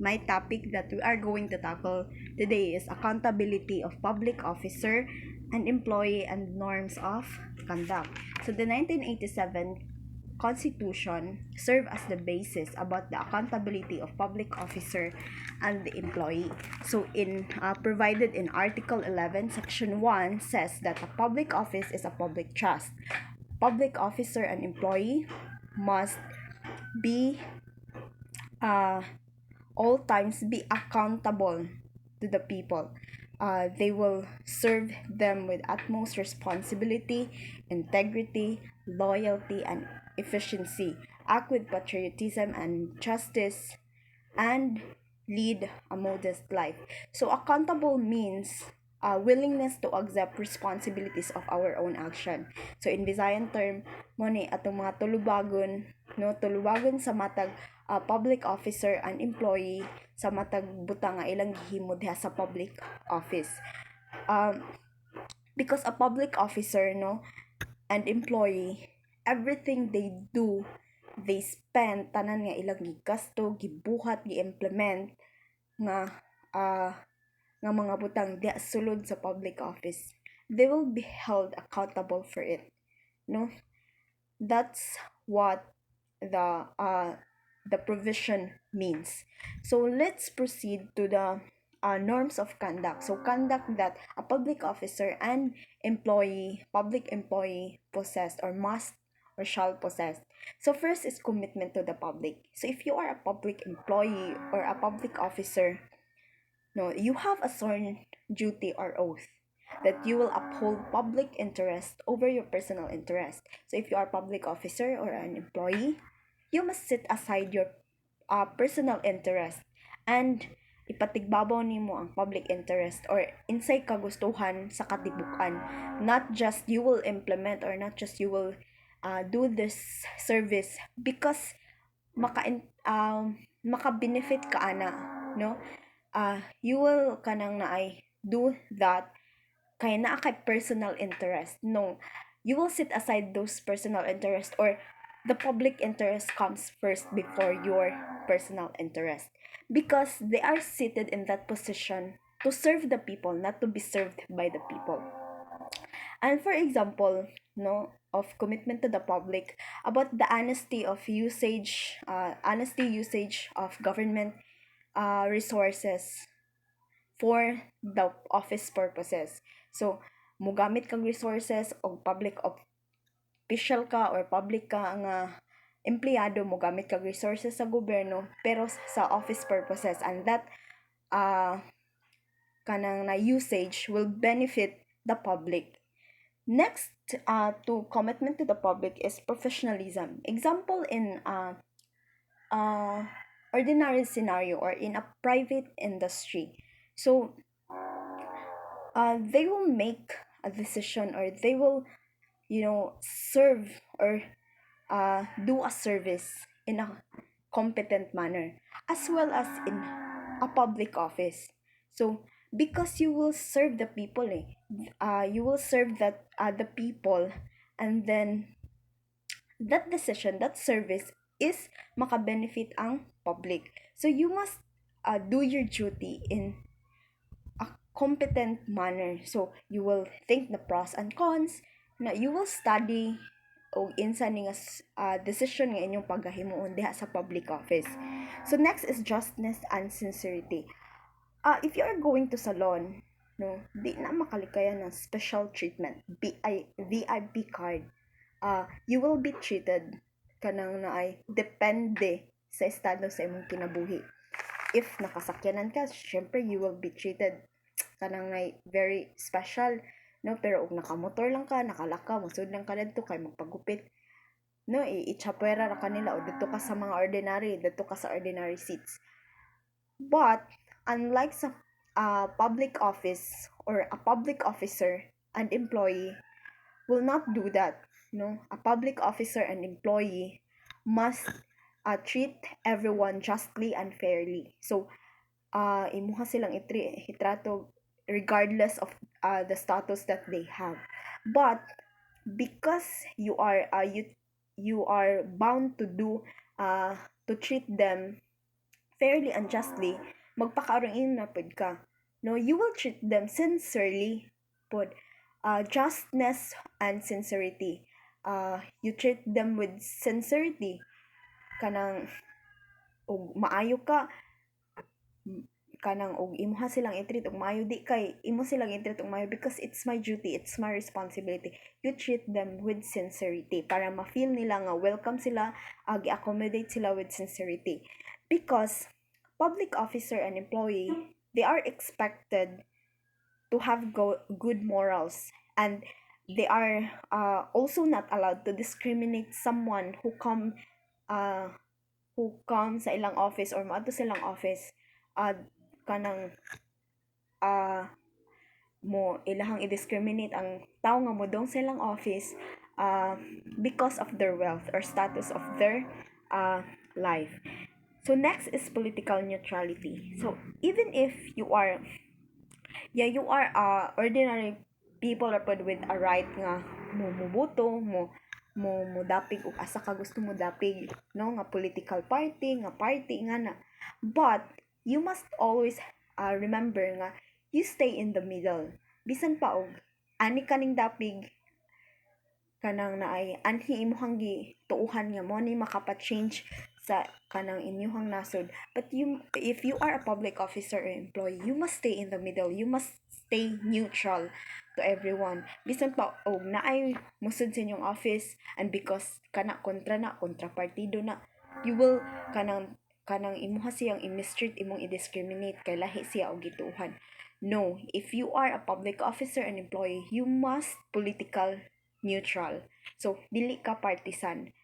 my topic that we are going to tackle today is accountability of public officer and employee and norms of conduct. So the 1987 Constitution served as the basis about the accountability of public officer and the employee. So in provided in Article 11, Section 1 says that a public office is a public trust. Public officer and employee must be uh, all times be accountable to the people. They will serve them with utmost responsibility, integrity, loyalty, and efficiency, act with patriotism and justice, and lead a modest life. So, accountable means willingness to accept responsibilities of our own action. So, in Visayan term, mo ni atong mga tulubagon, no, tulubagon sa matag public officer and employee sa matag butang nga ilang gihimo diha sa public office. Because a public officer, no, and employee, everything they do, they spend tanan nga ilang gigasto, gibuhat, gi-implement nga nga mga butang diha sulod sa public office. They will be held accountable for it. No? That's what the provision means. So let's proceed to the norms of conduct. So conduct that a public officer and public employee possess or must or shall possess. So first is commitment to the public. So if you are a public employee or a public officer, no, you have a sworn duty or oath that you will uphold public interest over your personal interest. So if you are a public officer or an employee, you must set aside your personal interest and ipatigbabaw nimo ang public interest or insay kagustuhan sa katibukan. Not just you will implement or not just you will do this service because maka-benefit ka ana, no? You will kanang naay do that kaya naa kay personal interest. No, you will set aside those personal interest or the public interest comes first before your personal interest because they are seated in that position to serve the people, not to be served by the people. And for example, no, of commitment to the public about the honesty usage of government resources for the office purposes. So, mugamit kang resources o public official ka or public ka nga empleyado, mugamit kang resources sa gobyerno pero sa office purposes, and that kanang na usage will benefit the public. Next, to commitment to the public is professionalism. Example in ordinary scenario or in a private industry. So, they will make a decision or they will, serve or do a service in a competent manner as well as in a public office. So, because you will serve the people, you will serve the people, and then that decision, that service is makabenefit ang public. So, you must do your duty in competent manner. So, you will think the pros and cons, na you will study o insa ni nga decision nga inyong paghahimuon diha sa public office. So, next is justness and sincerity. If you are going to salon, no, di na makalikayan ng special treatment, VIP card, you will be treated kanang naay depende sa estado sa imong kinabuhi. If nakasakyanan ka, syempre you will be treated kanang very special, no? Pero ug nakamotor lang ka, nakalaka, musud lang ka dito kay magpagupit, no, ichapwera ra kanila o dito ka sa mga dito ka sa ordinary seats. But unlike sa public office or a public officer and employee will not do that, no? A public officer and employee must treat everyone justly and fairly. So imuha silang itrato regardless of the status that they have. But because you are bound to do to treat them fairly and justly, magpakaroon na pud ka. No, you will treat them sincerely pud. Justness and sincerity. You treat them with sincerity. Kanang, og maayo ka, kanang og imuha silang i-treat og maayo, di kay imo silang i-treat og maayo because it's my duty, it's my responsibility. You treat them with sincerity para ma-feel nila nga welcome sila, gi-accommodate sila with sincerity. Because public officer and employee, they are expected to have good morals, and they are also not allowed to discriminate someone uh, who come sa ilang office or moadto silang office, uh, kanang mo ilahang i-discriminate ang tao nga modong sa ilang office because of their wealth or status of their life. So next is political neutrality. So even if you are, yeah, you are ordinary people or pod with a right nga mo muboto, mo dapig og asa ka gusto mo dapig, no, nga political party nga na. But you must always remember nga you stay in the middle. Bisan pa og ani kaning dapig kanang naay anhi imuhang tuuhan nga mo ni makapa-change sa kanang inyuhang nasod. But if you are a public officer or employee, you must stay in the middle, you must stay neutral to everyone. Bisan pa og naay musud sa inyong office, and because kontra partido na, you will kanang imuha siyang i-mistreat, imong i-discriminate kay lahi siya og gituuhan. No, if you are a public officer and employee, you must political neutral. So, dili ka partisan.